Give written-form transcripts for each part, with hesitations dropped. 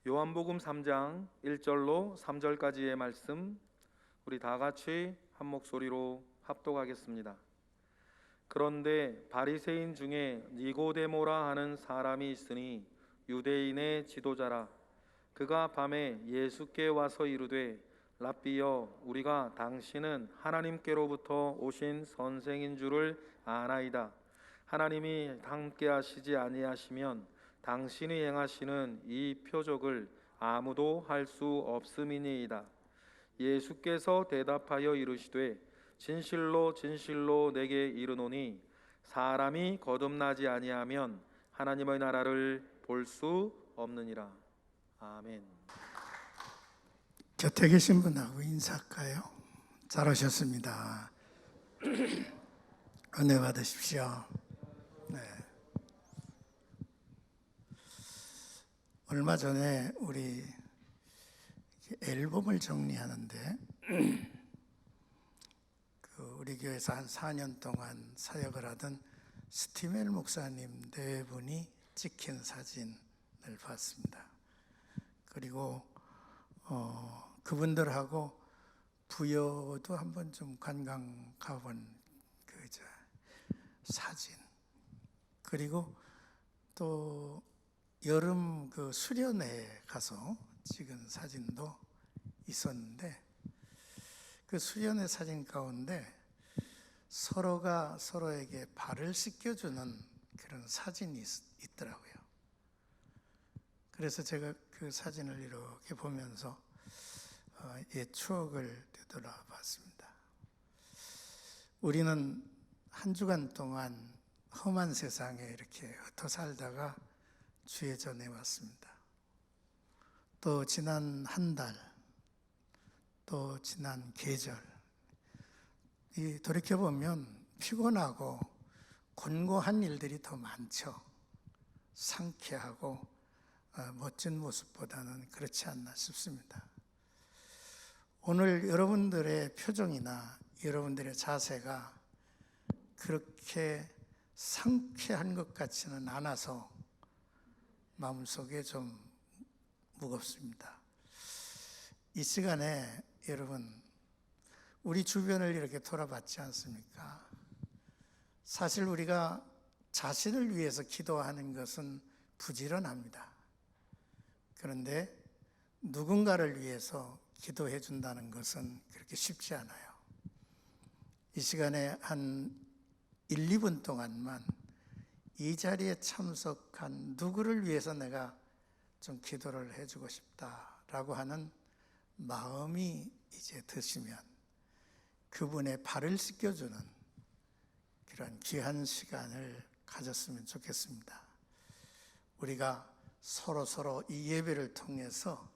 요한복음 3장 1절로 3절까지의 말씀, 우리 다 같이 한 목소리로 합독하겠습니다. 그런데 바리새인 중에 니고데모라 하는 사람이 있으니 유대인의 지도자라. 그가 밤에 예수께 와서 이르되, 랍비여, 우리가 당신은 하나님께로부터 오신 선생인 줄을 아나이다. 하나님이 함께 하시지 아니하시면 당신이 행하시는 이 표적을 아무도 할 수 없음이니이다. 예수께서 대답하여 이르시되, 진실로 진실로 내게 이르노니 사람이 거듭나지 아니하면 하나님의 나라를 볼 수 없느니라. 아멘. 곁에 계신 분하고 인사할까요? 잘 오셨습니다. 은혜 받으십시오. 네. 얼마 전에 우리 앨범을 정리하는데 우리 교회에서 한 4년 동안 사역을 하던 스티멜 목사님 네 분이 찍힌 사진을 봤습니다. 그리고 그분들하고 부여도 한번 좀 관광 가본 사진, 그리고 또 여름 수련회에 가서 찍은 사진도 있었는데, 그 수련회 사진 가운데 서로가 서로에게 발을 씻겨주는 그런 사진이 있더라고요. 그래서 제가 그 사진을 이렇게 보면서 옛 추억을 되돌아봤습니다. 우리는 한 주간 동안 험한 세상에 이렇게 흩어 살다가 주의 전에 왔습니다. 또 지난 한 달, 또 지난 계절, 돌이켜보면 피곤하고 곤고한 일들이 더 많죠. 상쾌하고 멋진 모습보다는 그렇지 않나 싶습니다. 오늘 여러분들의 표정이나 여러분들의 자세가 그렇게 상쾌한 것 같지는 않아서 마음속에 좀 무겁습니다. 이 시간에 여러분, 우리 주변을 이렇게 돌아봤지 않습니까? 사실 우리가 자신을 위해서 기도하는 것은 부지런합니다. 그런데 누군가를 위해서 기도해 준다는 것은 그렇게 쉽지 않아요. 이 시간에 한 1, 2분 동안만 이 자리에 참석한 누구를 위해서 내가 좀 기도를 해주고 싶다라고 하는 마음이 이제 드시면 그분의 발을 씻겨주는 그런 귀한 시간을 가졌으면 좋겠습니다. 우리가 서로 이 예배를 통해서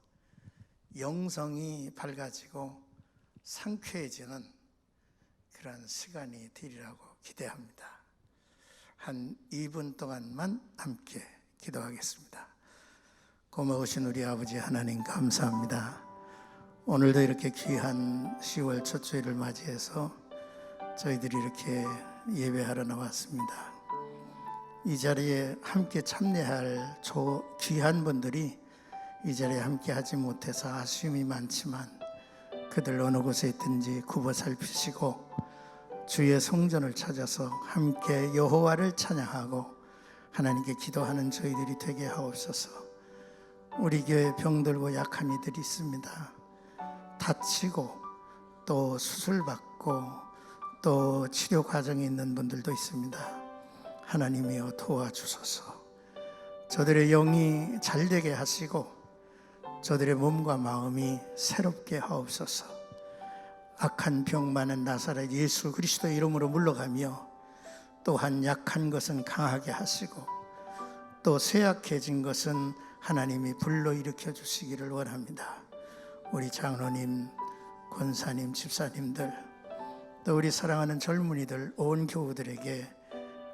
영성이 밝아지고 상쾌해지는 그런 시간이 되리라고 기대합니다. 한 2분 동안만 함께 기도하겠습니다. 고마우신 우리 아버지 하나님, 감사합니다. 오늘도 이렇게 귀한 10월 첫 주일을 맞이해서 저희들이 이렇게 예배하러 나왔습니다. 이 자리에 함께 참여할 귀한 분들이 이 자리에 함께 하지 못해서 아쉬움이 많지만 그들 어느 곳에 있든지 굽어 살피시고 주의 성전을 찾아서 함께 여호와를 찬양하고 하나님께 기도하는 저희들이 되게 하옵소서. 우리 교회 병들고 약한 이들이 있습니다. 다치고 또 수술받고 또 치료 과정에 있는 분들도 있습니다. 하나님이여 도와주소서. 저들의 영이 잘되게 하시고 저들의 몸과 마음이 새롭게 하옵소서. 악한 병 많은 나사렛 예수 그리스도 이름으로 물러가며 또한 약한 것은 강하게 하시고 또 쇠약해진 것은 하나님이 불러일으켜 주시기를 원합니다. 우리 장로님, 권사님, 집사님들, 또 우리 사랑하는 젊은이들, 온 교우들에게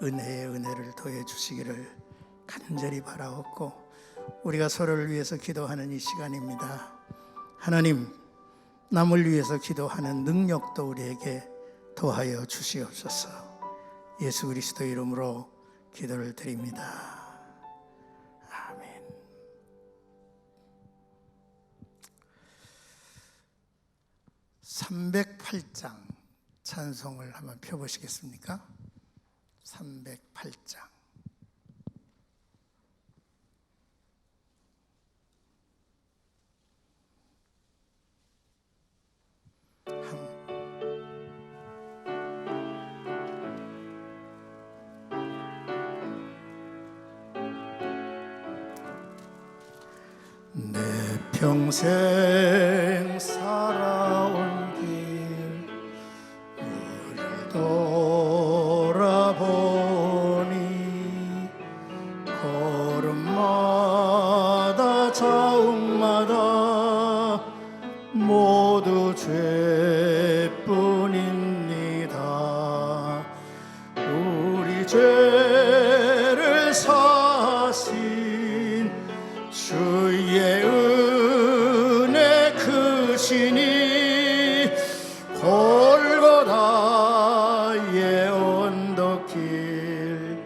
은혜의 은혜를 더해 주시기를 간절히 바라옵고, 우리가 서로를 위해서 기도하는 이 시간입니다. 하나님, 남을 위해서 기도하는 능력도 우리에게 더하여 주시옵소서. 예수 그리스도 이름으로 기도를 드립니다. 아멘. 308장 찬송을 한번 펴보시겠습니까? 308장. 내 평생 살아온 길 우리를 돌아보니 걸음마다 자욱마다 모두 죄뿐입니다. 우리 죄를 사신 주의 은혜 크시니 골고다의 언덕길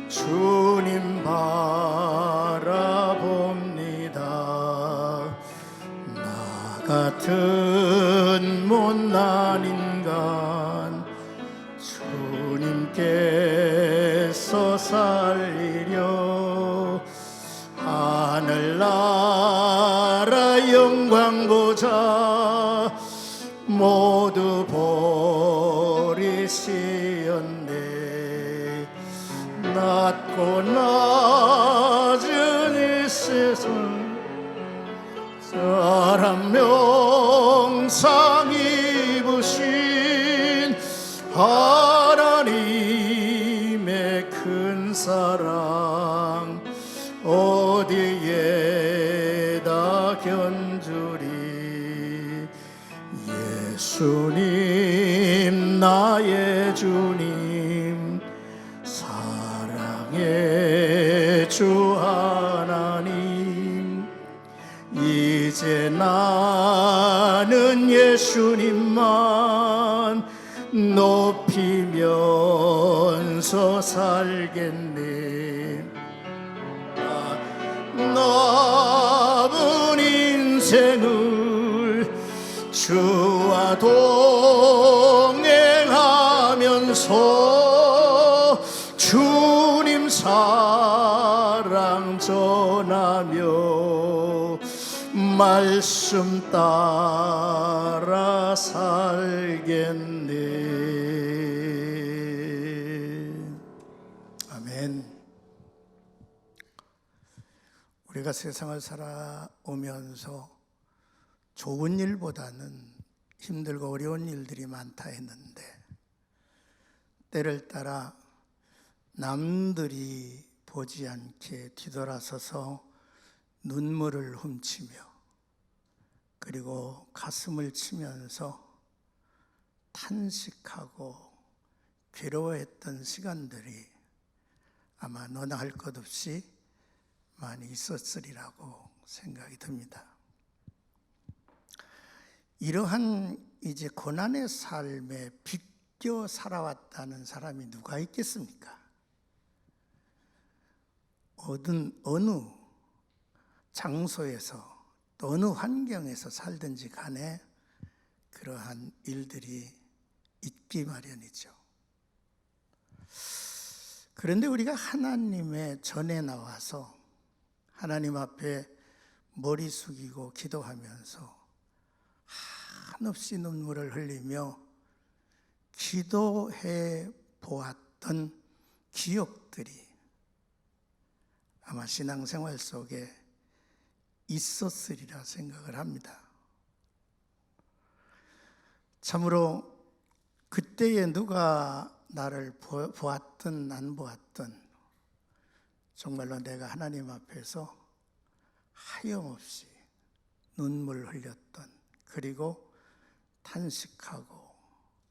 주님 바라봅니다. 나 같은 못난 인간 주님께서 살리려 하늘나라 영광 보자 모두 버리시었네. 낮고 낮은 이 세상 사람 명상 입으신 하나님의 큰 사랑 어디에다 견주리. 예수님 나의 주님 사랑의 주 하나님 이제 나는 예수님만 높이면서 살겠네. 남은 인생을 주와 동행하면서 주님 사랑 전하며 말씀 따라 살겠네. 아멘. 우리가 세상을 살아오면서 좋은 일보다는 힘들고 어려운 일들이 많다 했는데 때를 따라 남들이 보지 않게 뒤돌아서서 눈물을 훔치며 그리고 가슴을 치면서 탄식하고 괴로워했던 시간들이 아마 너나 할 것 없이 많이 있었으리라고 생각이 듭니다. 이러한 이제 고난의 삶에 비껴 살아왔다는 사람이 누가 있겠습니까? 어느 장소에서 또 어느 환경에서 살든지 간에 그러한 일들이 있기 마련이죠. 그런데 우리가 하나님의 전에 나와서 하나님 앞에 머리 숙이고 기도하면서 한없이 눈물을 흘리며 기도해 보았던 기억들이 아마 신앙생활 속에 있었으리라 생각을 합니다. 참으로 그때에 누가 나를 보았든 안 보았든 정말로 내가 하나님 앞에서 하염없이 눈물 흘렸던 그리고 탄식하고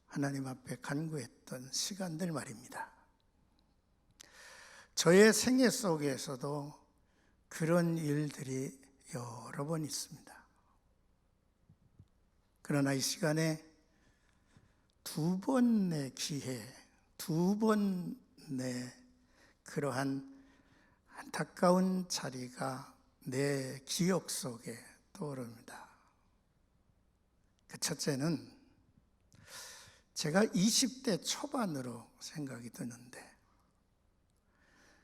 하나님 앞에 간구했던 시간들 말입니다. 저의 생애 속에서도 그런 일들이 여러 번 있습니다. 그러나 이 시간에 두 번의 기회, 두 번의 그러한 안타까운 자리가 내 기억 속에 떠오릅니다. 그 첫째는 제가 20대 초반으로 생각이 드는데,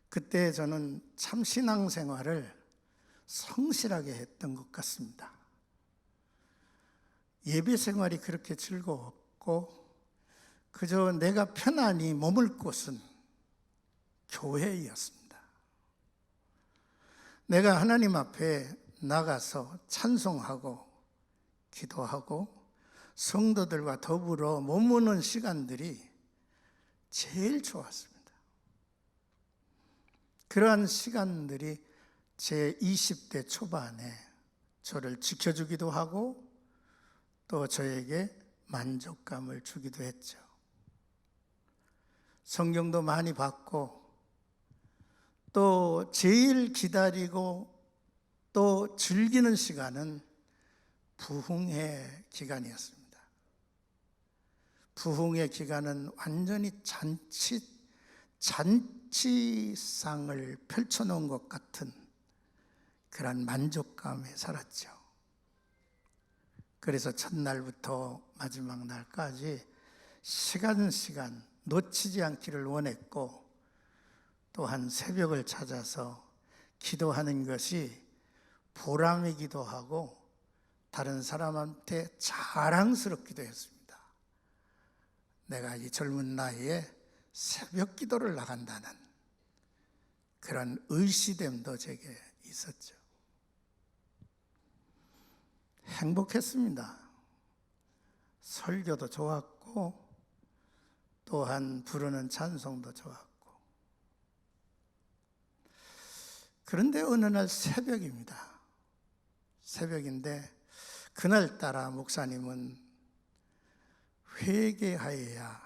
그때 저는 참 신앙생활을 성실하게 했던 것 같습니다. 예배 생활이 그렇게 즐거웠고 그저 내가 편안히 머물 곳은 교회였습니다. 내가 하나님 앞에 나가서 찬송하고 기도하고 성도들과 더불어 머무는 시간들이 제일 좋았습니다. 그러한 시간들이 제 20대 초반에 저를 지켜주기도 하고 또 저에게 만족감을 주기도 했죠. 성경도 많이 봤고 또 제일 기다리고 또 즐기는 시간은 부흥의 기간이었습니다. 부흥의 기간은 완전히 잔치상을 펼쳐놓은 것 같은 그런 만족감에 살았죠. 그래서 첫날부터 마지막 날까지 시간 놓치지 않기를 원했고, 또한 새벽을 찾아서 기도하는 것이 보람이기도 하고 다른 사람한테 자랑스럽기도 했습니다. 내가 이 젊은 나이에 새벽 기도를 나간다는 그런 의시됨도 제게 있었죠. 행복했습니다. 설교도 좋았고 또한 부르는 찬송도 좋았고. 그런데 어느 날 새벽입니다. 새벽인데 그날따라 목사님은 회개하여야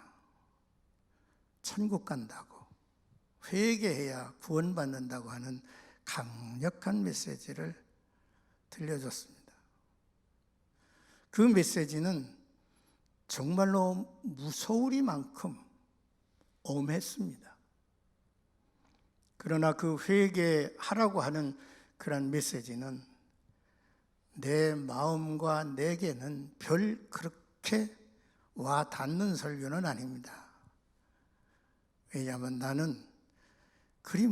천국 간다고, 회개해야 구원받는다고 하는 강력한 메시지를 들려줬습니다. 그 메시지는 정말로 무서우리만큼 엄했습니다. 그러나 그 회개하라고 하는 그런 메시지는 내 마음과 내게는 별 그렇게 와 닿는 설교는 아닙니다. 왜냐하면 나는 그리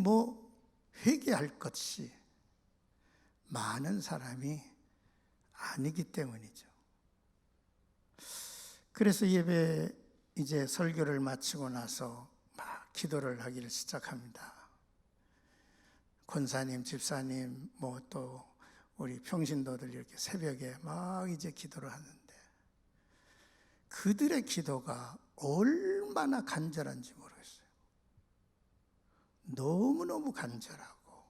회개할 것이 많은 사람이 아니기 때문이죠. 그래서 예배 이제 설교를 마치고 나서 막 기도를 하기를 시작합니다. 권사님, 집사님, 또 우리 평신도들 이렇게 새벽에 막 이제 기도를 하는데 그들의 기도가 얼마나 간절한지 모르겠어요. 너무너무 간절하고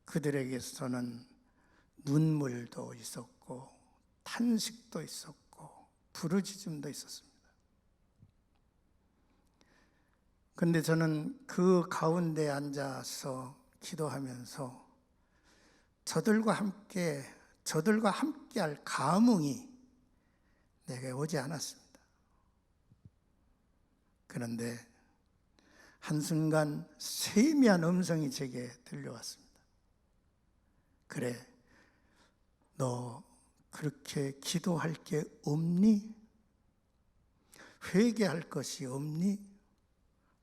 그들에게서는 눈물도 있었고 탄식도 있었고 부르짖음도 있었습니다. 그런데 저는 그 가운데 앉아서 기도하면서 저들과 함께 할 감흥이 내게 오지 않았습니다. 그런데 한순간 세미한 음성이 제게 들려왔습니다. 그래, 너 그렇게 기도할 게 없니? 회개할 것이 없니?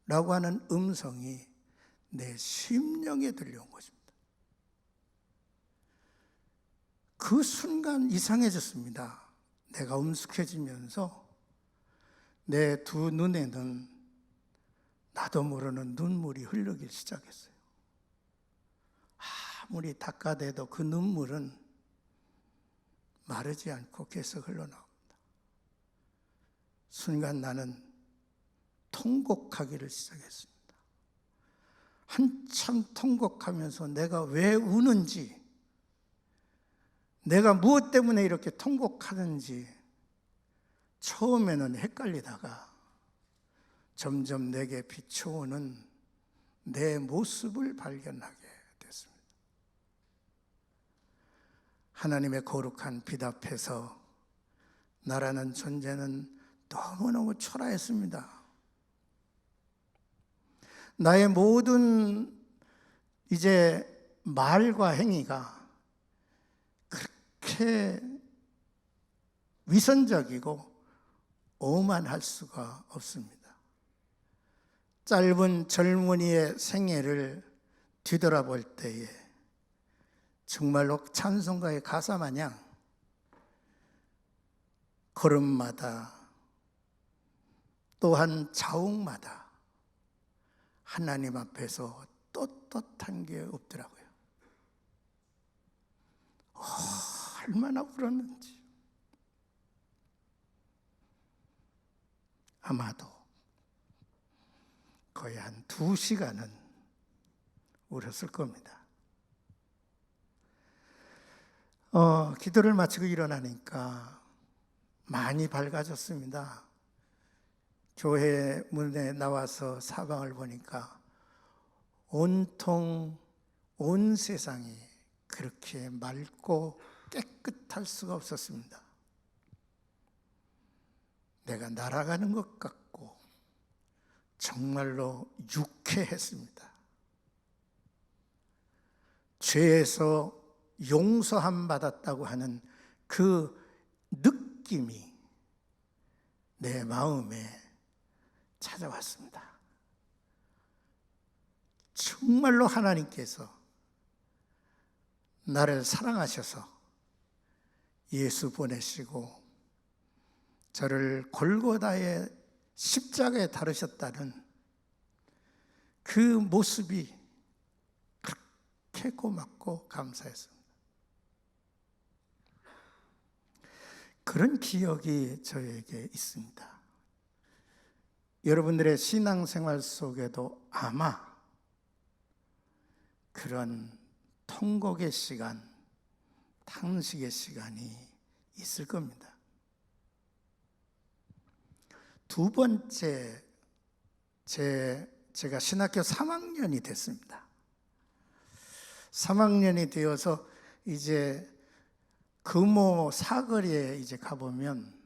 라고 하는 음성이 내 심령에 들려온 것입니다. 그 순간 이상해졌습니다. 내가 엄숙해지면서 내 두 눈에는 나도 모르는 눈물이 흐르기 시작했어요. 아무리 닦아대도 그 눈물은 마르지 않고 계속 흘러나옵니다. 순간 나는 통곡하기를 시작했습니다. 한참 통곡하면서 내가 왜 우는지, 내가 무엇 때문에 이렇게 통곡하는지 처음에는 헷갈리다가 점점 내게 비춰오는 내 모습을 발견하게 됐습니다. 하나님의 거룩한 빛 앞에서 나라는 존재는 너무너무 초라했습니다. 나의 모든 이제 말과 행위가 그렇게 위선적이고 오만할 수가 없습니다. 짧은 젊은이의 생애를 뒤돌아볼 때에 정말로 찬송가의 가사 마냥 걸음마다 또한 자욱마다 하나님 앞에서 떳떳한 게 없더라고요. 얼마나 울었는지. 아마도 거의 한 2시간은 울었을 겁니다. 기도를 마치고 일어나니까 많이 밝아졌습니다. 교회 문에 나와서 사방을 보니까 온통 온 세상이 그렇게 맑고 깨끗할 수가 없었습니다. 내가 날아가는 것 같고 정말로 유쾌했습니다. 죄에서 용서함 받았다고 하는 그 느낌이 내 마음에 찾아왔습니다. 정말로 하나님께서 나를 사랑하셔서 예수 보내시고 저를 골고다의 십자가에 다루셨다는 그 모습이 그렇게 고맙고 감사했습니다. 그런 기억이 저에게 있습니다. 여러분들의 신앙생활 속에도 아마 그런 통곡의 시간, 탄식의 시간이 있을 겁니다. 두 번째, 제가 신학교 3학년이 됐습니다. 3학년이 되어서 이제 금호 사거리에 이제 가보면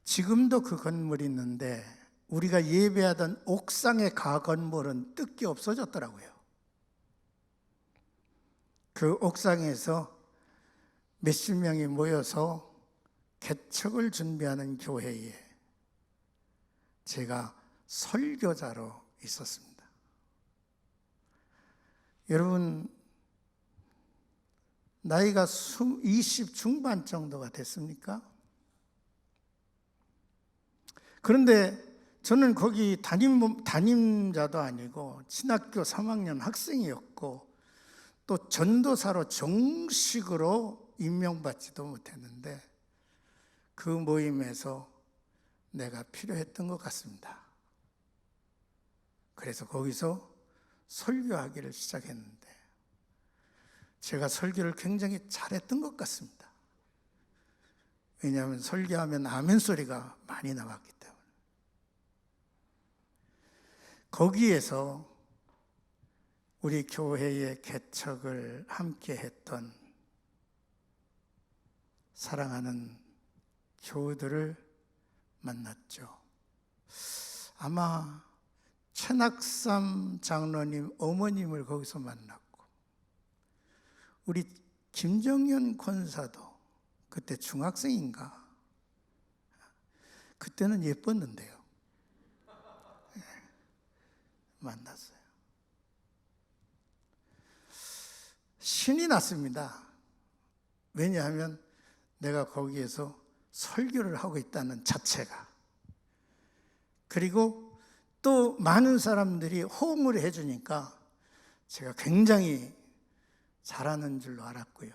지금도 그 건물이 있는데 우리가 예배하던 옥상의 가건물은 뜯기 없어졌더라고요. 그 옥상에서 몇십 명이 모여서 개척을 준비하는 교회에 제가 설교자로 있었습니다. 여러분, 나이가 20 중반 정도가 됐습니까? 그런데 저는 거기 담임자도 아니고 신학교 3학년 학생이었고 또 전도사로 정식으로 임명받지도 못했는데 그 모임에서 내가 필요했던 것 같습니다. 그래서 거기서 설교하기를 시작했는데 제가 설교를 굉장히 잘했던 것 같습니다. 왜냐하면 설교하면 아멘 소리가 많이 나왔기 때문에. 거기에서 우리 교회의 개척을 함께 했던 사랑하는 교우들을 만났죠. 아마 최낙삼 장로님 어머님을 거기서 만났고 우리 김정현 권사도 그때 중학생인가? 그때는 예뻤는데요. 만났어요. 신이 났습니다. 왜냐하면 내가 거기에서 설교를 하고 있다는 자체가. 그리고 또 많은 사람들이 호응을 해주니까 제가 굉장히 잘하는 줄로 알았고요.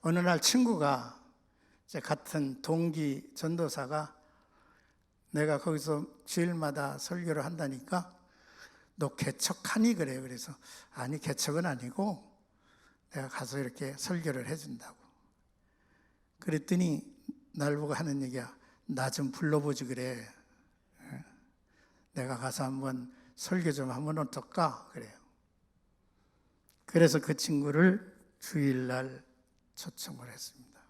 어느 날 친구가 제 같은 동기 전도사가 내가 거기서 주일마다 설교를 한다니까 너 개척하니? 그래요. 그래서 아니 개척은 아니고 내가 가서 이렇게 설교를 해준다고. 그랬더니 날 보고 하는 얘기야. 나 좀 불러보지 그래. 내가 가서 한번 설교 좀 하면 어떨까? 그래요. 그래서 그 친구를 주일날 초청을 했습니다.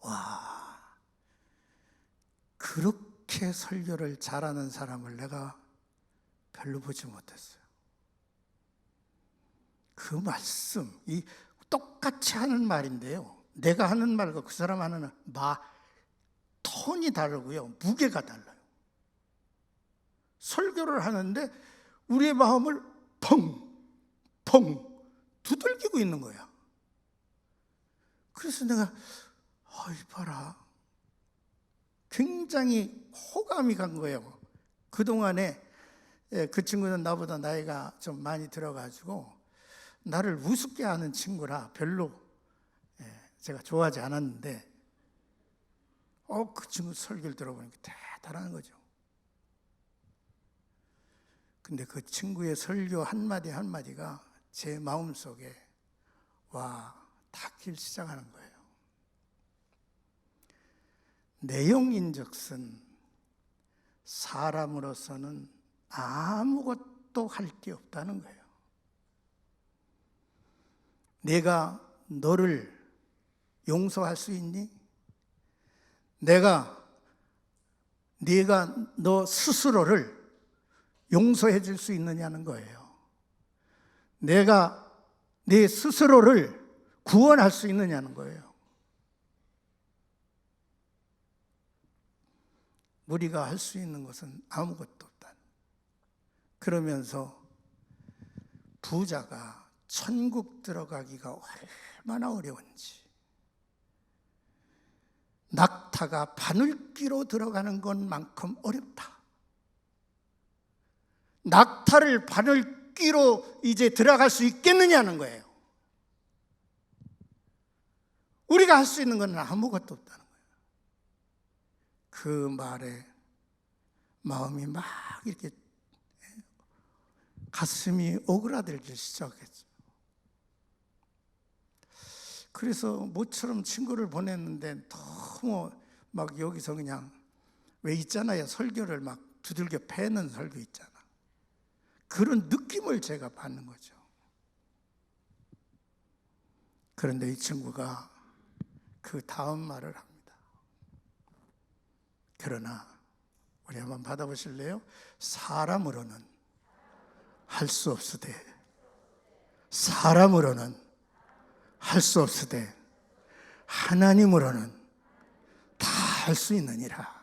와, 그렇게 설교를 잘하는 사람을 내가 별로 보지 못했어요. 그 말씀, 이 똑같이 하는 말인데요. 내가 하는 말과 그 사람 하는 말 톤이 다르고요, 무게가 달라요. 설교를 하는데 우리의 마음을 펑펑 두들기고 있는 거야. 그래서 내가 봐라, 굉장히 호감이 간 거예요. 그동안에 그 친구는 나보다 나이가 좀 많이 들어가지고 나를 우습게 하는 친구라 별로 제가 좋아하지 않았는데 그 친구 설교를 들어보니까 대단한 거죠. 근데 그 친구의 설교 한마디 한마디가 제 마음속에 닿기 시작하는 거예요. 내용인즉슨 사람으로서는 아무것도 할 게 없다는 거예요. 내가 너를 용서할 수 있니? 네가 너 스스로를 용서해 줄 수 있느냐는 거예요. 내가 네 스스로를 구원할 수 있느냐는 거예요. 우리가 할 수 있는 것은 아무것도 없다. 그러면서 부자가 천국 들어가기가 얼마나 어려운지, 낙타가 바늘귀로 들어가는 것만큼 어렵다. 낙타를 바늘귀로 이제 들어갈 수 있겠느냐는 거예요. 우리가 할 수 있는 건 아무것도 없다는 거예요. 그 말에 마음이 막 이렇게 가슴이 오그라들기 시작했죠. 그래서 모처럼 친구를 보냈는데 너무 막 여기서 그냥 왜 있잖아요, 설교를 막 두들겨 패는 설교 있잖아. 그런 느낌을 제가 받는 거죠. 그런데 이 친구가 그 다음 말을 합니다. 그러나 우리 한번 받아보실래요? 사람으로는 할 수 없으되, 사람으로는 할 수 없으되 하나님으로는 다 할 수 있느니라.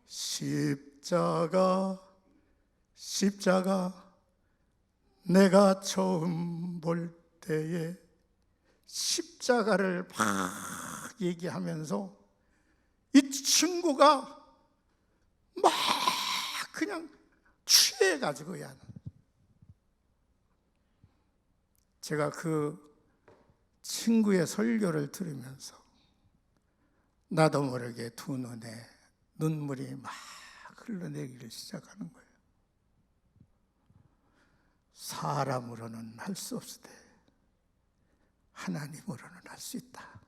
십자가 내가 처음 볼 때에 십자가를 막 얘기하면서 이 친구가 막 그냥 취해가지고요. 제가 그 친구의 설교를 들으면서 나도 모르게 두 눈에 눈물이 막 흘러내리기 시작하는 거예요. 사람으로는 할 수 없으되 하나님으로는 할 수 있다.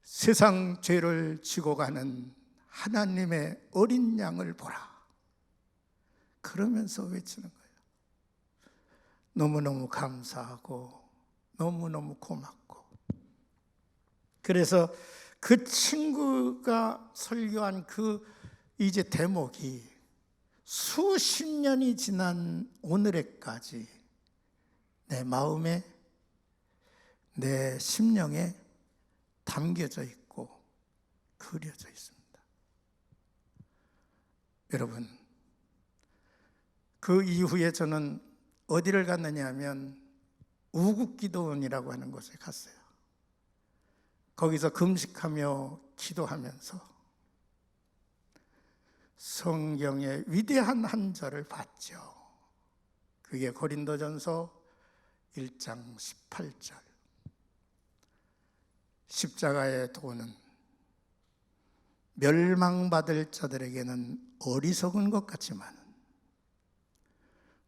세상 죄를 지고 가는 하나님의 어린 양을 보라. 그러면서 외치는 거예요. 너무너무 감사하고 너무너무 고맙고. 그래서 그 친구가 설교한 그 이제 대목이 수십 년이 지난 오늘에까지 내 마음에, 내 심령에 담겨져 있고 그려져 있습니다. 여러분, 그 이후에 저는 어디를 갔느냐 하면 우국기도원이라고 하는 곳에 갔어요. 거기서 금식하며 기도하면서 성경의 위대한 한 절을 봤죠. 그게 고린도전서 1장 18절. 십자가의 도는 멸망받을 자들에게는 어리석은 것 같지만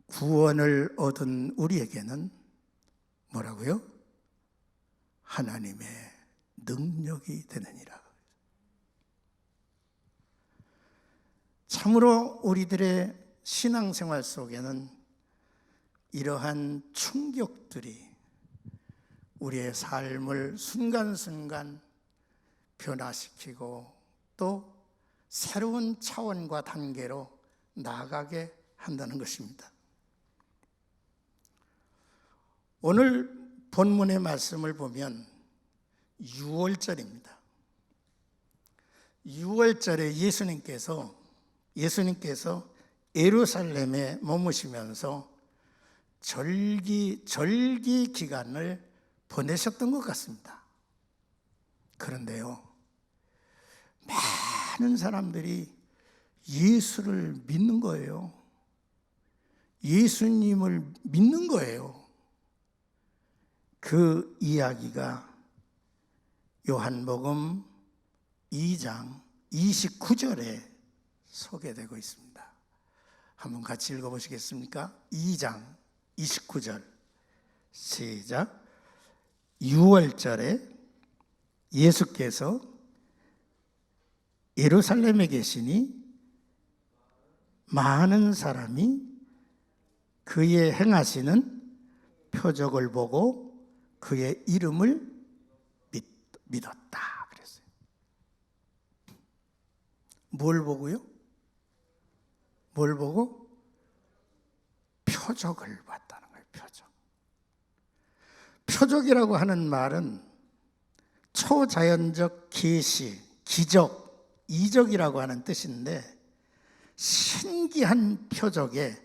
구원을 얻은 우리에게는 뭐라고요? 하나님의 능력이 되느니라. 참으로 우리들의 신앙생활 속에는 이러한 충격들이 우리의 삶을 순간순간 변화시키고 또 새로운 차원과 단계로 나아가게 한다는 것입니다. 오늘 본문의 말씀을 보면 유월절입니다. 유월절에 예수님께서 예루살렘에 머무시면서 절기 기간을 보내셨던 것 같습니다. 그런데요, 많은 사람들이 예수를 믿는 거예요. 예수님을 믿는 거예요. 그 이야기가 요한복음 2장 29절에 소개되고 있습니다. 한번 같이 읽어보시겠습니까? 2장 29절 시작. 유월절에 예수께서 예루살렘에 계시니 많은 사람이 그의 행하시는 표적을 보고 그의 이름을 믿었다 그랬어요. 뭘 보고요? 뭘 보고? 표적을 봤다는 거예요. 표적이라고 하는 말은 초자연적 계시, 기적, 이적이라고 하는 뜻인데, 신기한 표적에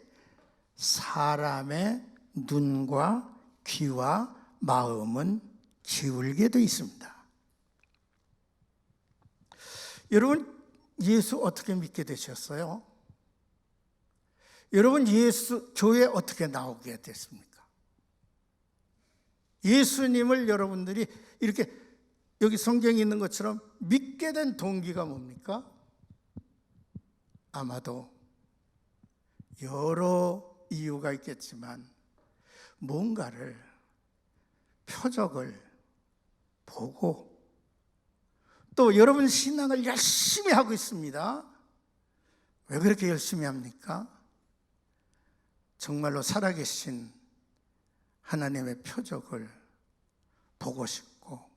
사람의 눈과 귀와 마음은 기울게 되어 있습니다. 여러분, 예수 어떻게 믿게 되셨어요? 여러분, 예수 교회 어떻게 나오게 됐습니까? 예수님을 여러분들이 이렇게 여기 성경에 있는 것처럼 믿게 된 동기가 뭡니까? 아마도 여러 이유가 있겠지만 뭔가를, 표적을 보고, 또 여러분 신앙을 열심히 하고 있습니다. 왜 그렇게 열심히 합니까? 정말로 살아계신 하나님의 표적을 보고 싶고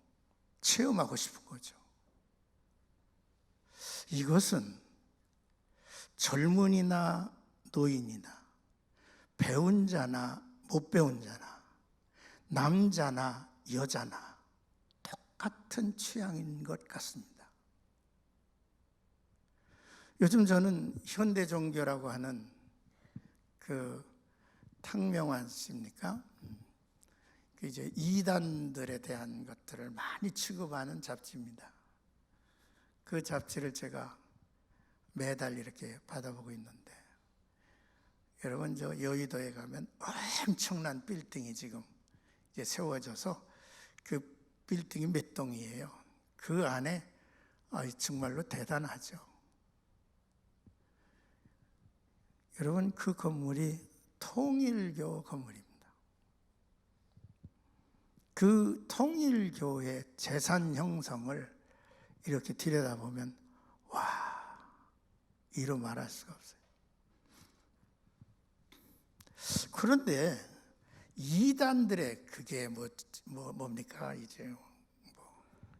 체험하고 싶은 거죠. 이것은 젊은이나 노인이나 배운 자나 못 배운 자나 남자나 여자나 똑같은 취향인 것 같습니다. 요즘 저는 현대 종교라고 하는 그 탕명환 씨입니까? 그 이제 이단들에 대한 것들을 많이 취급하는 잡지입니다. 그 잡지를 제가 매달 이렇게 받아보고 있는데, 여러분 저 여의도에 가면 엄청난 빌딩이 지금 이제 세워져서 그 빌딩이 몇 동이에요. 그 안에 정말로 대단하죠. 여러분, 그 건물이 통일교 건물입니다. 그 통일교의 재산 형성을 이렇게 들여다보면 이루 말할 수가 없어요. 그런데 이단들의 그게 뭡니까? 이제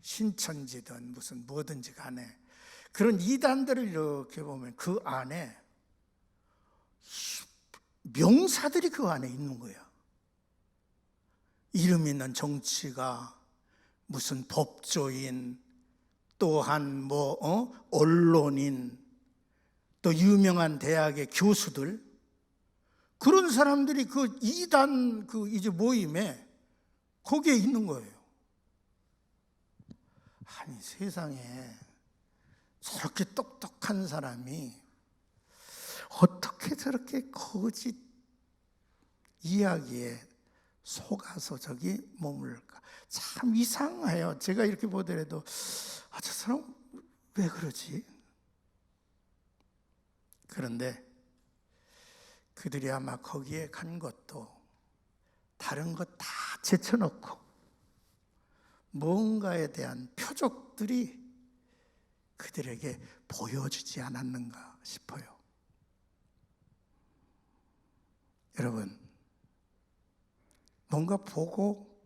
신천지든 무슨 뭐든지 간에 그런 이단들을 이렇게 보면 그 안에 명사들이 그 안에 있는 거예요. 이름 있는 정치가, 무슨 법조인, 또한 언론인, 또 유명한 대학의 교수들, 그런 사람들이 그 이단 이제 모임에 거기에 있는 거예요. 아니, 세상에 저렇게 똑똑한 사람이 어떻게 저렇게 거짓 이야기에 속아서 저기 머물까? 참 이상해요. 제가 이렇게 보더라도 저 사람 왜 그러지? 그런데 그들이 아마 거기에 간 것도 다른 것 다 제쳐놓고 뭔가에 대한 표적들이 그들에게 보여주지 않았는가 싶어요. 여러분, 뭔가 보고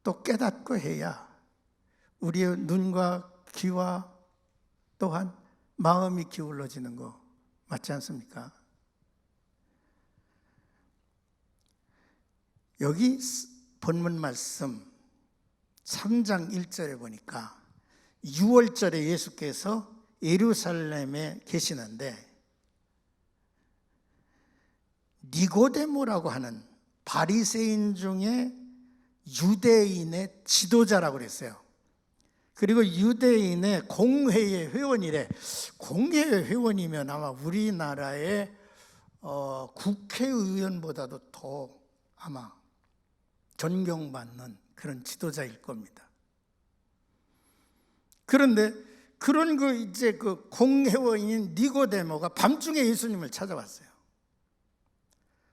또 깨닫고 해야 우리의 눈과 귀와 또한 마음이 기울어지는 거 맞지 않습니까? 여기 본문 말씀 3장 1절에 보니까 6월절에 예수께서 예루살렘에 계시는데 니고데모라고 하는 바리새인 중에 유대인의 지도자라고 그랬어요. 그리고 유대인의 공회의 회원이래. 공회의 회원이면 아마 우리나라의 국회의원보다도 더 아마 존경받는 그런 지도자일 겁니다. 그런데 그런 그 공회원인 니고데모가 밤중에 예수님을 찾아왔어요.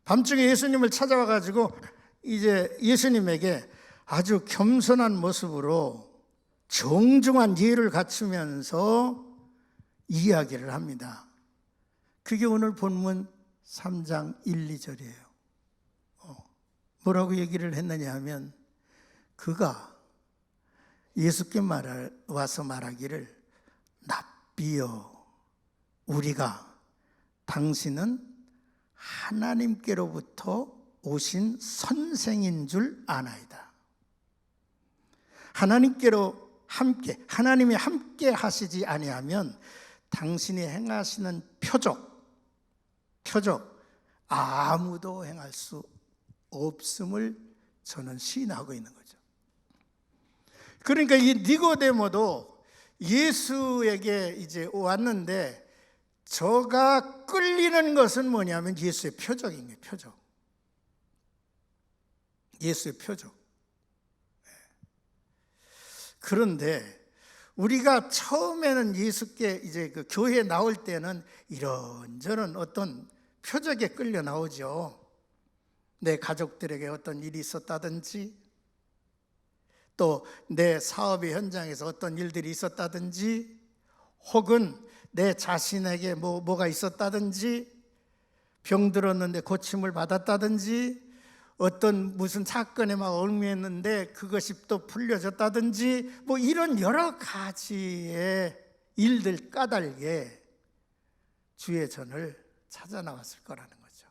밤중에 예수님을 찾아와 가지고 이제 예수님에게 아주 겸손한 모습으로 정중한 예를 갖추면서 이야기를 합니다. 그게 오늘 본문 3장 1, 2절이에요. 뭐라고 얘기를 했느냐 하면 그가 예수께 와서 말하기를 랍비여 우리가 당신은 하나님께로부터 오신 선생인 줄 아나이다. 하나님이 함께 하시지 아니하면 당신이 행하시는 표적 아무도 행할 수 없음을 저는 시인하고 있는 거죠. 그러니까 이 니고데모도 예수에게 이제 왔는데 저가 끌리는 것은 뭐냐면 예수의 표적인 거예요. 표적. 예수의 표적. 그런데 우리가 처음에는 예수께 이제 그 교회에 나올 때는 이런저런 어떤 표적에 끌려 나오죠. 내 가족들에게 어떤 일이 있었다든지, 또 내 사업의 현장에서 어떤 일들이 있었다든지, 혹은 내 자신에게 뭐가 있었다든지, 병들었는데 고침을 받았다든지, 어떤 무슨 사건에 막 얽매였는데 그것이 또 풀려졌다든지, 뭐 이런 여러 가지의 일들 까닭에 주의 전을 찾아 나왔을 거라는 거죠.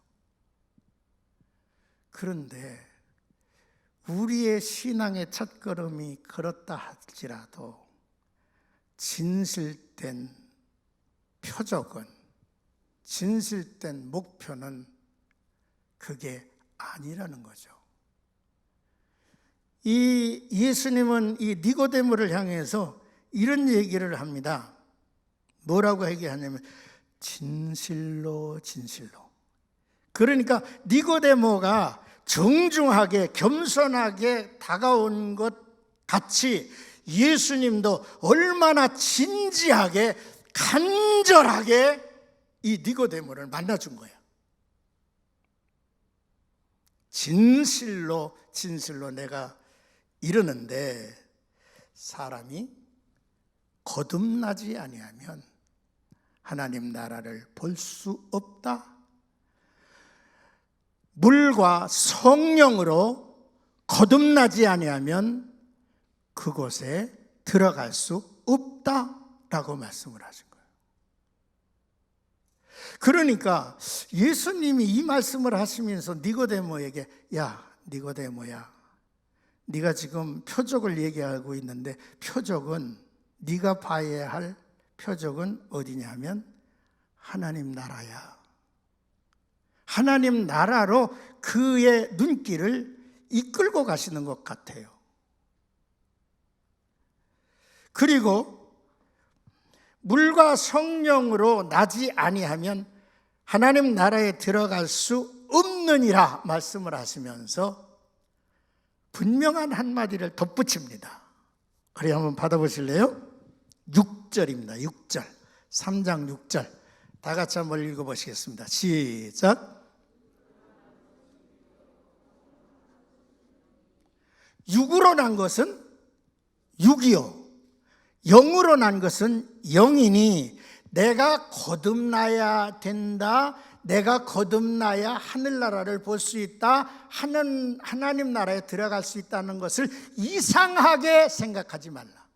그런데 우리의 신앙의 첫걸음이 그렇다 할지라도 진실된 표적은, 진실된 목표는 그게 아니라는 거죠. 이 예수님은 이 니고데모를 향해서 이런 얘기를 합니다. 뭐라고 얘기하냐면 진실로 진실로. 그러니까 니고데모가 정중하게 겸손하게 다가온 것 같이 예수님도 얼마나 진지하게 간절하게 이 니고데모를 만나준 거예요. 진실로 진실로 내가 이르는데 사람이 거듭나지 아니하면 하나님 나라를 볼 수 없다. 물과 성령으로 거듭나지 아니하면 그곳에 들어갈 수 없다라고 말씀을 하신 거예요. 그러니까 예수님이 이 말씀을 하시면서 니고데모에게 야 니고데모야, 네가 지금 표적을 얘기하고 있는데 표적은 네가 봐야 할 표적은 어디냐면 하나님 나라야. 하나님 나라로 그의 눈길을 이끌고 가시는 것 같아요. 그리고 물과 성령으로 나지 아니하면 하나님 나라에 들어갈 수 없느니라 말씀을 하시면서 분명한 한마디를 덧붙입니다. 그래 한번 받아보실래요? 6절입니다. 6절. 3장 6절. 다 같이 한번 읽어보시겠습니다. 시작. 육으로 난 것은 육이요, 영으로 난 것은 영이니 내가 거듭나야 된다. 내가 거듭나야 하늘나라를 볼 수 있다. 하나님 나라에 들어갈 수 있다는 것을 이상하게 생각하지 말라.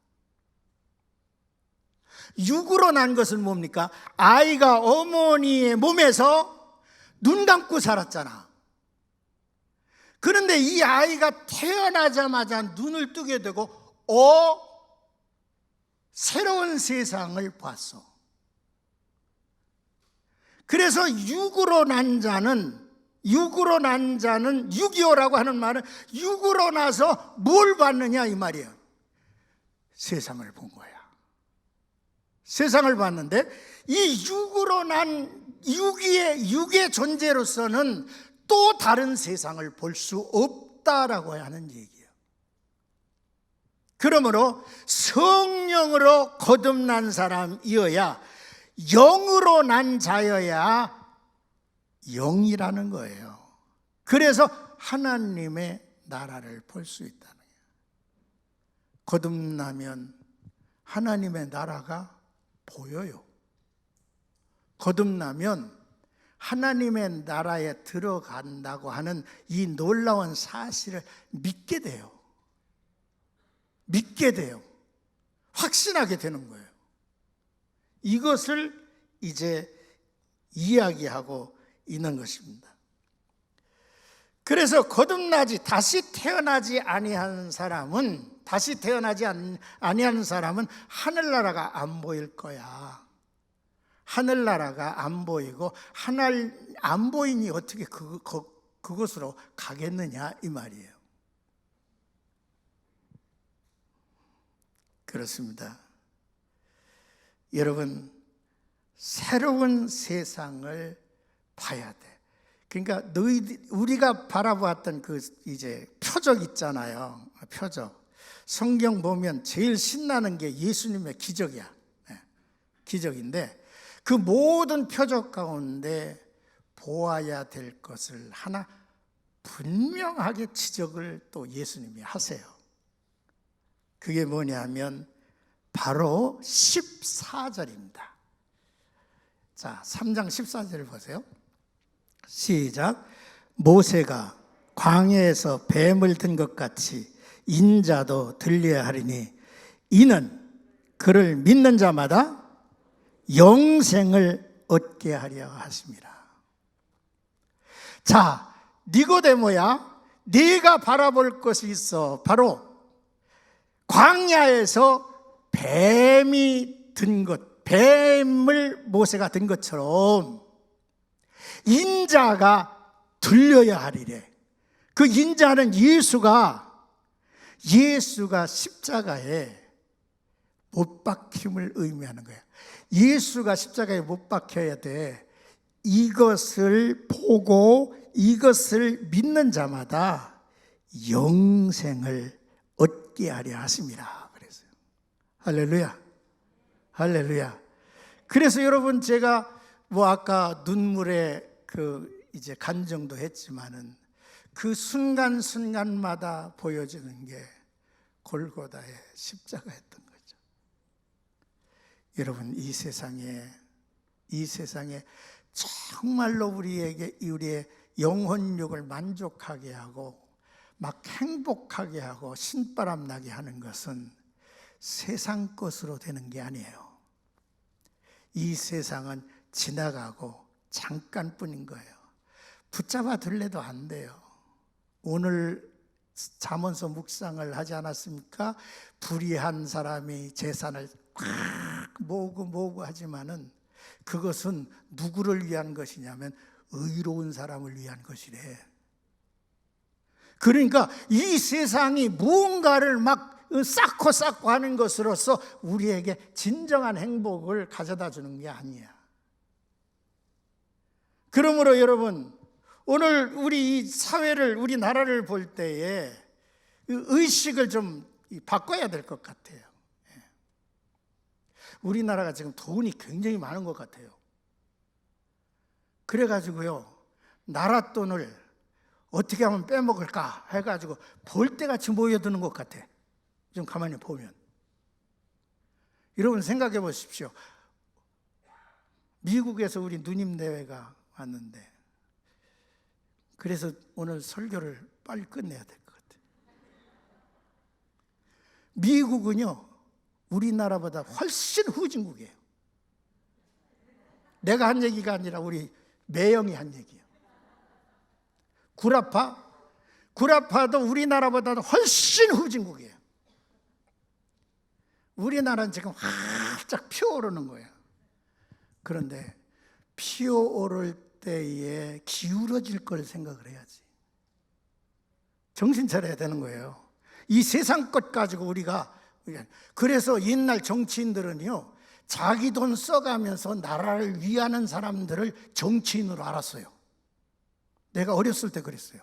육으로 난 것은 뭡니까? 아이가 어머니의 몸에서 눈 감고 살았잖아. 그런데 이 아이가 태어나자마자 눈을 뜨게 되고 새로운 세상을 봤어. 그래서 육으로 난 자는 625라고 하는 말은 육으로 나서 뭘 봤느냐 이 말이에요. 세상을 본 거야. 세상을 봤는데 이 육으로 난 육의 존재로서는 또 다른 세상을 볼 수 없다라고 하는 얘기예요. 그러므로 성령으로 거듭난 사람이어야, 영으로 난 자여야 영이라는 거예요. 그래서 하나님의 나라를 볼 수 있다는 거예요. 거듭나면 하나님의 나라가 보여요. 거듭나면 하나님의 나라에 들어간다고 하는 이 놀라운 사실을 믿게 돼요. 확신하게 되는 거예요. 이것을 이제 이야기하고 있는 것입니다. 그래서 다시 태어나지 아니하는 사람은 하늘나라가 안 보일 거야. 하늘나라가 안 보이고 안 보이니 어떻게 그곳으로 가겠느냐 이 말이에요. 그렇습니다. 여러분, 새로운 세상을 봐야 돼. 그러니까 우리가 바라보았던 그 이제 표적 있잖아요. 표적. 성경 보면 제일 신나는 게 예수님의 기적이야. 기적인데 그 모든 표적 가운데 보아야 될 것을 하나 분명하게 지적을 또 예수님이 하세요. 그게 뭐냐면 바로 14절입니다. 자, 3장 14절을 보세요. 시작. 모세가 광야에서 뱀을 든 것 같이 인자도 들려야 하리니 이는 그를 믿는 자마다 영생을 얻게 하려 하십니다. 자, 니고데모야, 네가 바라볼 것이 있어. 바로 광야에서 뱀이 든 것, 뱀을 모세가 든 것처럼 인자가 들려야 하리래. 그 인자는 예수가 십자가에 못 박힘을 의미하는 거예요. 예수가 십자가에 못 박혀야 돼. 이것을 보고 이것을 믿는 자마다 영생을 얻게 하려 하십니다. 그래서요. 할렐루야. 할렐루야. 그래서 여러분, 제가 아까 눈물에 이제 간정도 했지만은 그 순간순간마다 보여지는 게 골고다의 십자가였던 거죠. 여러분, 이 세상에 정말로 우리의 영혼육을 만족하게 하고 막 행복하게 하고 신바람 나게 하는 것은 세상 것으로 되는 게 아니에요. 이 세상은 지나가고 잠깐뿐인 거예요. 붙잡아 둘래도 안 돼요. 오늘 잠언서 묵상을 하지 않았습니까? 불의한 사람이 재산을 꽉 모으고 하지만은 그것은 누구를 위한 것이냐면 의로운 사람을 위한 것이래. 그러니까 이 세상이 무언가를 막 쌓고 하는 것으로서 우리에게 진정한 행복을 가져다 주는 게 아니야. 그러므로 여러분, 오늘 우리 이 사회를, 우리 나라를 볼 때에 의식을 좀 바꿔야 될 것 같아요. 우리나라가 지금 돈이 굉장히 많은 것 같아요. 그래가지고요, 나라 돈을 어떻게 하면 빼먹을까 해가지고 벌떼같이 모여드는 것 같아. 좀 가만히 보면. 여러분 생각해 보십시오. 미국에서 우리 누님 대회가 왔는데, 그래서 오늘 설교를 빨리 끝내야 될 것 같아요. 미국은요, 우리나라보다 훨씬 후진국이에요. 내가 한 얘기가 아니라 우리 매형이 한 얘기예요. 구라파? 구라파도 우리나라보다도 훨씬 후진국이에요. 우리나라는 지금 활짝 피어오르는 거예요. 그런데 피어오를 때에 기울어질 걸 생각을 해야지. 정신 차려야 되는 거예요. 이 세상 것 가지고 우리가, 그래서 옛날 정치인들은요, 자기 돈 써가면서 나라를 위하는 사람들을 정치인으로 알았어요. 내가 어렸을 때 그랬어요.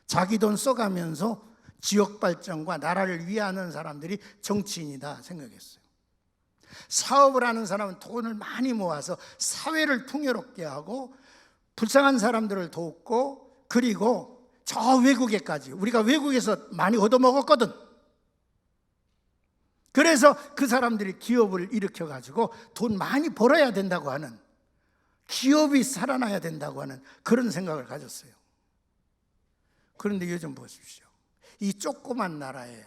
자기 돈 써가면서 지역 발전과 나라를 위하는 사람들이 정치인이다 생각했어요. 사업을 하는 사람은 돈을 많이 모아서 사회를 풍요롭게 하고 불쌍한 사람들을 돕고, 그리고 저 외국에까지, 우리가 외국에서 많이 얻어먹었거든. 그래서 그 사람들이 기업을 일으켜가지고 돈 많이 벌어야 된다고 하는, 기업이 살아나야 된다고 하는 그런 생각을 가졌어요. 그런데 요즘 보십시오. 이 조그만 나라에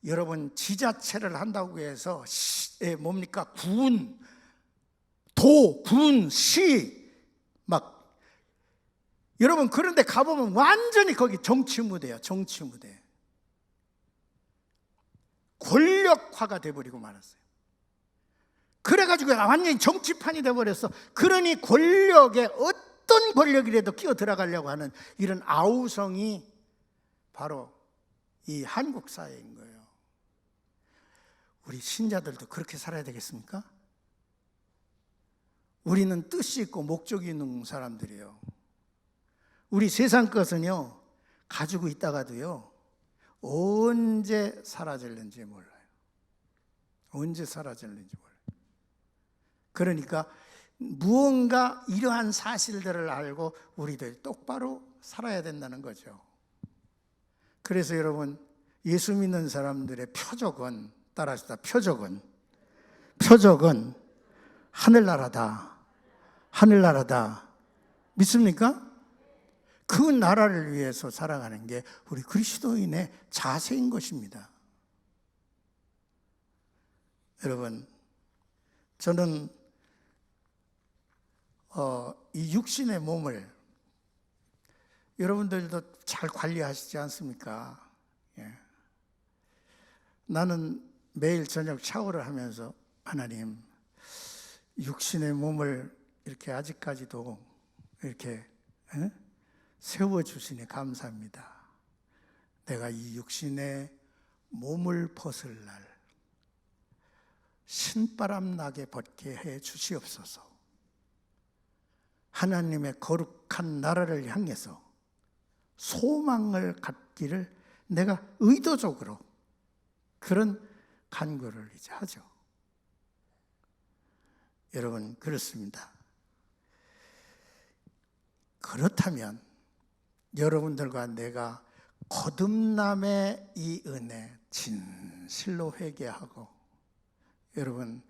여러분, 지자체를 한다고 해서 뭡니까? 군, 도, 군, 시, 막, 여러분, 그런데 가보면 완전히 거기 정치 무대예요. 정치 무대. 권력화가 돼버리고 말았어요. 그래가지고 완전히 정치판이 돼버렸어. 그러니 권력에 어떤 권력이라도 끼어 들어가려고 하는 이런 아우성이 바로 이 한국 사회인 거예요. 우리 신자들도 그렇게 살아야 되겠습니까? 우리는 뜻이 있고 목적이 있는 사람들이에요. 우리 세상 것은요, 가지고 있다가도요, 언제 사라질는지 몰라요. 언제 사라질는지 몰라요. 그러니까 무언가 이러한 사실들을 알고 우리들 똑바로 살아야 된다는 거죠. 그래서 여러분, 예수 믿는 사람들의 표적은, 따라하시다, 표적은 하늘나라다. 하늘나라다. 믿습니까? 그 나라를 위해서 살아가는 게 우리 그리스도인의 자세인 것입니다. 여러분, 저는 이 육신의 몸을 여러분들도 잘 관리하시지 않습니까? 예. 나는 매일 저녁 샤워를 하면서, 하나님, 육신의 몸을 이렇게 아직까지도 이렇게 세워주시니 감사합니다. 내가 이 육신의 몸을 벗을 날 신바람 나게 벗게 해 주시옵소서. 하나님의 거룩한 나라를 향해서 소망을 갖기를 내가 의도적으로 그런 간구를 이제 하죠. 여러분, 그렇습니다. 그렇다면 여러분들과 내가 거듭남의 이 은혜 진실로 회개하고, 여러분,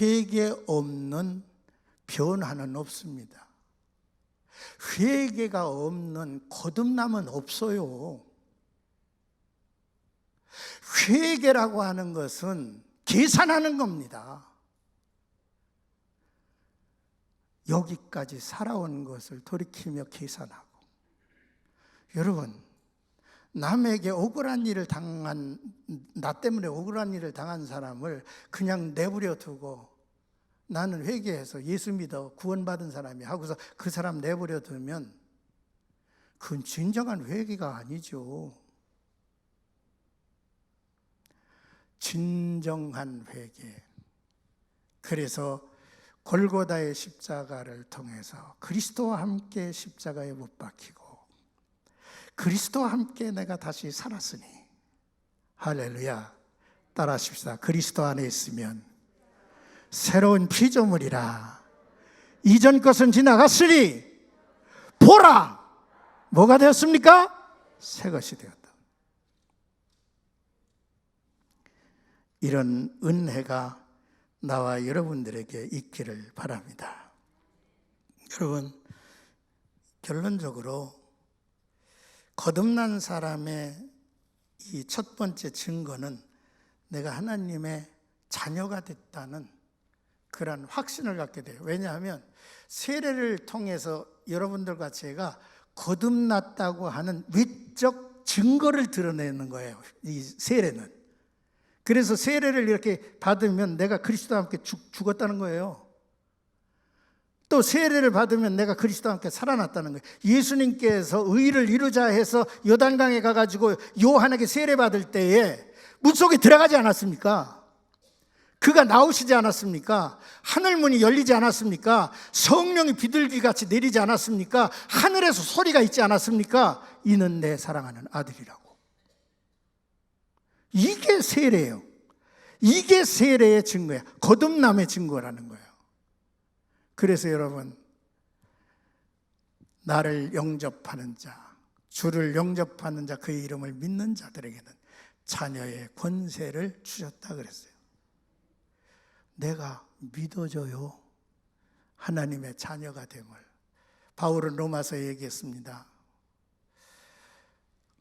회개 없는 변화는 없습니다. 회개가 없는 거듭남은 없어요. 회개라고 하는 것은 계산하는 겁니다. 여기까지 살아온 것을 돌이키며 계산하고, 여러분, 남에게 억울한 일을 당한, 나 때문에 억울한 일을 당한 사람을 그냥 내버려 두고 나는 회개해서 예수 믿어 구원받은 사람이 하고서 그 사람 내버려 두면 그건 진정한 회개가 아니죠. 진정한 회개. 그래서 골고다의 십자가를 통해서 그리스도와 함께 십자가에 못 박히고 그리스도와 함께 내가 다시 살았으니, 할렐루야, 따라하십시다. 그리스도 안에 있으면 새로운 피조물이라. 이전 것은 지나갔으니 보라, 뭐가 되었습니까? 새 것이 되었다. 이런 은혜가 나와 여러분들에게 있기를 바랍니다. 여러분, 결론적으로 거듭난 사람의 이 첫 번째 증거는 내가 하나님의 자녀가 됐다는 그런 확신을 갖게 돼요. 왜냐하면 세례를 통해서 여러분들과 제가 거듭났다고 하는 외적 증거를 드러내는 거예요, 이 세례는. 그래서 세례를 이렇게 받으면 내가 그리스도와 함께 죽었다는 거예요. 또 세례를 받으면 내가 그리스도와 함께 살아났다는 거예요. 예수님께서 의를 이루자 해서 요단강에 가가지고 요한에게 세례 받을 때에 물속에 들어가지 않았습니까? 그가 나오시지 않았습니까? 하늘문이 열리지 않았습니까? 성령이 비둘기같이 내리지 않았습니까? 하늘에서 소리가 있지 않았습니까? 이는 내 사랑하는 아들이라고. 이게 세례예요. 이게 세례의 증거야. 거듭남의 증거라는 거예요. 그래서 여러분, 나를 영접하는 자, 주를 영접하는 자, 그의 이름을 믿는 자들에게는 자녀의 권세를 주셨다 그랬어요. 내가 믿어줘요, 하나님의 자녀가 됨을. 바울은 로마서에 얘기했습니다.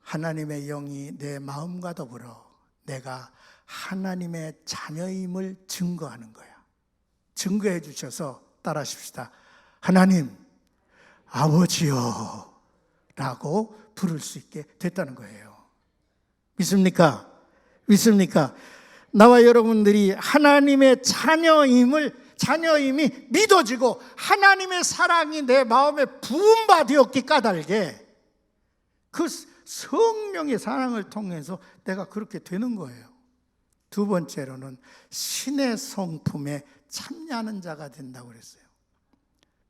하나님의 영이 내 마음과 더불어 내가 하나님의 자녀임을 증거하는 거야. 증거해 주셔서 따라하십시다. 하나님, 아버지요 라고 부를 수 있게 됐다는 거예요. 믿습니까? 믿습니까? 나와 여러분들이 하나님의 자녀임이 믿어지고 하나님의 사랑이 내 마음에 부음받았기 까닭에 그 성령의 사랑을 통해서 내가 그렇게 되는 거예요. 두 번째로는 신의 성품에 참여하는 자가 된다고 그랬어요.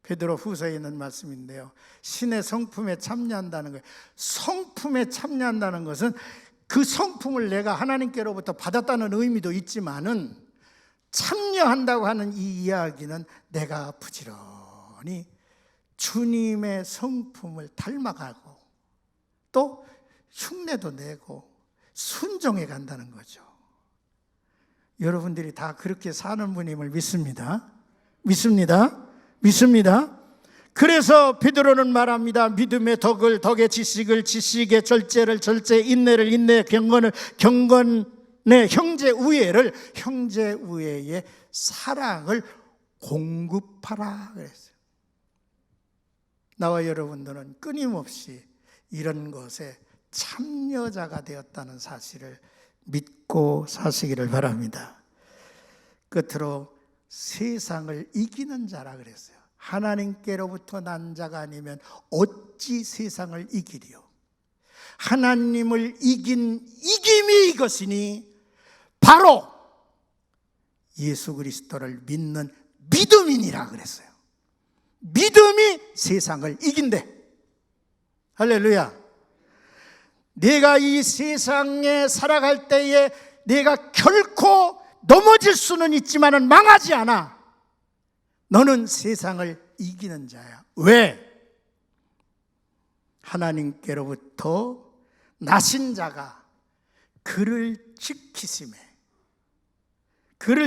베드로 후서에 있는 말씀인데요, 신의 성품에 참여한다는 거예요. 성품에 참여한다는 것은 그 성품을 내가 하나님께로부터 받았다는 의미도 있지만은, 참여한다고 하는 이 이야기는 내가 부지런히 주님의 성품을 닮아가고 또 흉내도 내고 순종해 간다는 거죠. 여러분들이 다 그렇게 사는 분임을 믿습니다. 믿습니다. 믿습니다. 그래서 베드로는 말합니다. 믿음의 덕을 덕의 지식을, 지식의 절제를 절제, 인내를 인내, 경건을 경건의 형제 우애를, 형제 우애의 사랑을 공급하라 그랬어요. 나와 여러분들은 끊임없이 이런 것에 참여자가 되었다는 사실을 믿고 사시기를 바랍니다. 끝으로 세상을 이기는 자라 그랬어요. 하나님께로부터 난 자가 아니면 어찌 세상을 이기리요? 하나님을 이긴 이김이 이것이니 바로 예수 그리스도를 믿는 믿음이니라 그랬어요. 믿음이 세상을 이긴대. 할렐루야. 내가 이 세상에 살아갈 때에 내가 결코 넘어질 수는 있지만 망하지 않아. 너는 세상을 이기는 자야. 왜? 하나님께로부터 나신 자가 그를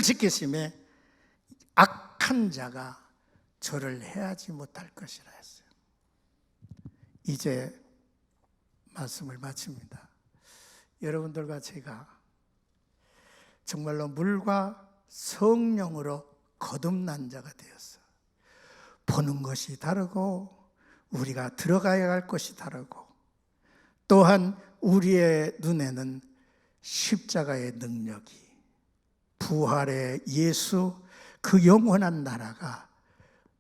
지키심에 악한 자가 저를 해하지 못할 것이라 했어요. 이제 말씀을 마칩니다. 여러분들과 제가 정말로 물과 성령으로 거듭난 자가 되었어요. 보는 것이 다르고 우리가 들어가야 할 것이 다르고, 또한 우리의 눈에는 십자가의 능력이, 부활의 예수, 그 영원한 나라가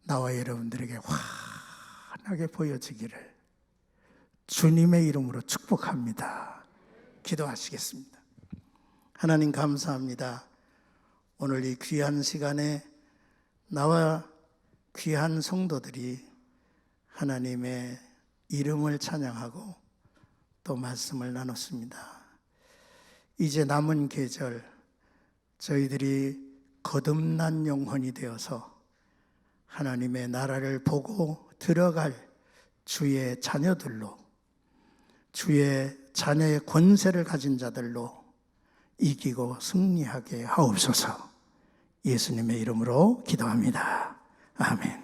나와 여러분들에게 환하게 보여지기를 주님의 이름으로 축복합니다. 기도하시겠습니다. 하나님 감사합니다. 오늘 이 귀한 시간에 나와 귀한 성도들이 하나님의 이름을 찬양하고 또 말씀을 나눴습니다. 이제 남은 계절 저희들이 거듭난 영혼이 되어서 하나님의 나라를 보고 들어갈 주의 자녀들로, 주의 자녀의 권세를 가진 자들로 이기고 승리하게 하옵소서. 예수님의 이름으로 기도합니다. 아멘.